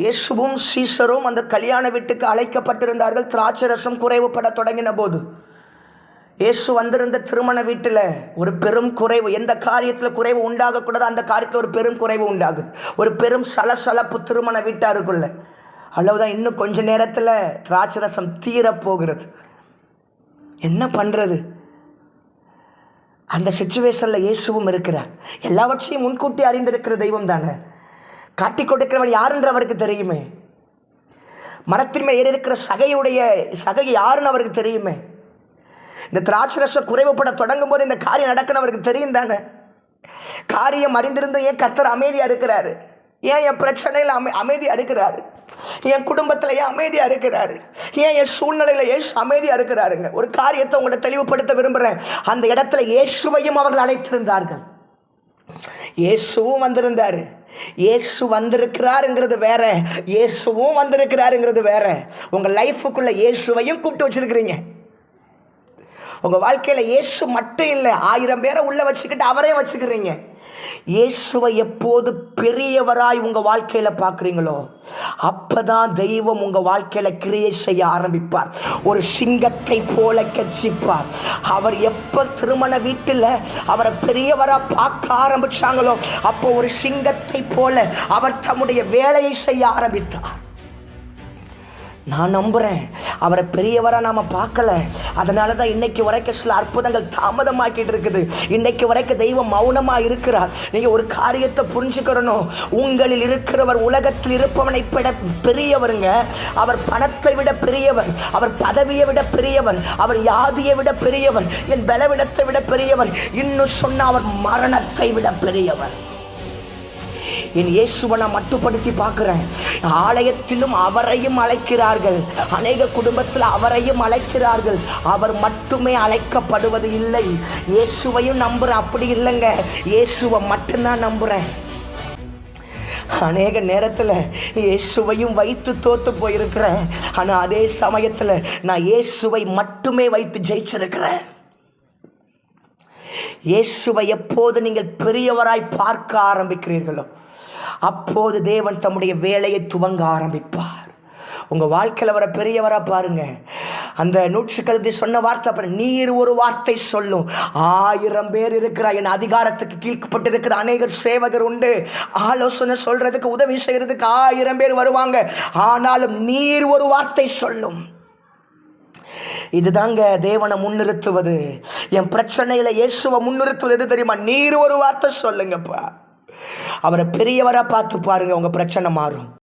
இயேசுவும் சீசரும் அந்த கல்யாண வீட்டுக்கு அழைக்கப்பட்டிருந்தார்கள். திராட்சை ரசம் குறைவுபட தொடங்கின போது இயேசு வந்திருந்த திருமண வீட்டில் ஒரு பெரும் குறைவு, எந்த காரியத்தில் குறைவு உண்டாகக்கூடாது அந்த காரியத்தில் ஒரு பெரும் குறைவு உண்டாகுது. ஒரு பெரும் சலசலப்பு திருமண வீட்டாருக்குள்ள. அவ்வளவுதான், இன்னும் கொஞ்ச நேரத்தில் திராட்சை ரசம் தீரப்போகிறது. என்ன பண்ணுறது? அந்த சிச்சுவேஷனில் இயேசுவும் இருக்கிறார். எல்லாவற்றையும் முன்கூட்டி அறிந்திருக்கிற தெய்வம் தானே. காட்டி கொடுக்கிறவன் யாருன்ற அவருக்கு தெரியுமே. மரத்தின் மேல் ஏறி இருக்கிற சகை யாருன்னு அவருக்கு தெரியுமே. இந்த திராட்சை ரசம் குறைவுபட தொடங்கும் போது இந்த காரியம் நடக்கணும் அவருக்கு தெரியும் தானே. காரியம் அறிந்திருந்தும் ஏன் கர்த்தர் அமைதியாக இருக்கிறாரு? ஏன் என் பிரச்சனையில் அமைதியாக இருக்கிறாரு? என் குடும்பத்தில் ஏன் அமைதியாக இருக்கிறாரு? ஏன் என் சூழ்நிலையில் ஏசு அமைதியாக இருக்கிறாருங்க? ஒரு காரியத்தை உங்களை தெளிவுபடுத்த விரும்புகிறேன். அந்த இடத்துல இயேசுவையும் அவர்கள் அழைத்திருந்தார்கள். இயேசுவும் வந்திருந்தாரு. இயேசு வந்திருக்கிறாருங்கிறது வேற, இயேசுவும் வந்திருக்கிறாருங்கிறது வேற. உங்கள் லைஃபுக்குள்ள இயேசுவையும் கூப்பிட்டு வச்சிருக்கிறீங்க. உங்கள் வாழ்க்கையில் இயேசு மட்டும் இல்லை, 1000 பேரை உள்ள வச்சுக்கிட்டு அவரே வச்சுக்கிறீங்க. இயேசுவை எப்போது பெரியவராய் உங்கள் வாழ்க்கையில் பார்க்குறீங்களோ அப்பதான் தெய்வம் உங்கள் வாழ்க்கையில் கிரியை செய்ய ஆரம்பிப்பார். ஒரு சிங்கத்தை போல கர்ஜிப்பார். அவர் எப்போ திருமண வீட்டில் அவரை பெரியவராக பார்க்க ஆரம்பிச்சாங்களோ அப்போ ஒரு சிங்கத்தை போல அவர் தம்முடைய வேலையை செய்ய ஆரம்பித்தார். நான் நம்புகிறேன் அவரை பெரியவராக நாம் பார்க்கல. அதனால தான் இன்னைக்கு வரைக்கும் சில அற்புதங்கள் தாமதமாக்கிட்டு இருக்குது. இன்னைக்கு வரைக்கும் தெய்வம் மௌனமாக இருக்கிறார். நீங்கள் ஒரு காரியத்தை புரிஞ்சுக்கிறணும். உங்களில் இருக்கிறவர் உலகத்தில் இருப்பவனை விட பெரியவருங்க. அவர் பணத்தை விட பெரியவர், அவர் பதவியை விட பெரியவர், அவர் யாதியை விட பெரியவர், என் பலவீனத்தை விட பெரியவர், இன்னும் சொன்ன அவர் மரணத்தை விட பெரியவர். என் இயேசுவை நான் மட்டுப்படுத்தி பார்க்கிறேன். ஆலயத்திலும் அவரையும் அழைக்கிறார்கள், அநேக குடும்பத்தில் அவரையும் அழைக்கிறார்கள். அவர் மட்டுமே அழைக்கப்படுவது இல்லை. இயேசுவையும் நம்புறேன், அப்படி இல்லைங்க, இயேசுவை மட்டும்தான் நம்புறேன். அநேக நேரத்தில் இயேசுவையும் வைத்து தோத்து போயிருக்கிறேன். ஆனால் அதே சமயத்தில் நான் இயேசுவை மட்டுமே வைத்து ஜெயிச்சிருக்கிறேன். இயேசுவை எப்போது நீங்கள் பெரியவராய் பார்க்க ஆரம்பிக்கிறீர்களோ அப்போது தேவன் தம்முடைய வேலையை துவங்க ஆரம்பிப்பார். உங்கள் வாழ்க்கையில் வர பெரியவராக பாருங்க. அந்த நூற்றுக்கழுதி சொன்ன வார்த்தை, நீர் ஒரு வார்த்தை சொல்லும் 1000 பேர் இருக்கிறார். என் அதிகாரத்துக்கு கீழ்ப்பட்டு இருக்கிற அநேகர் சேவகர் உண்டு. ஆலோசனை சொல்றதுக்கு உதவி செய்யறதுக்கு 1000 பேர் வருவாங்க. ஆனாலும் நீர் ஒரு வார்த்தை சொல்லும். இதுதாங்க தேவனை முன்னிறுத்துவது. என் பிரச்சனையில இயேசுவை முன்னிறுத்துவது எது தெரியுமா? நீர் ஒரு வார்த்தை சொல்லுங்கப்பா. அவரை பெரியவரா பார்த்து பாருங்க, உங்க பிரச்சனை மாறும்.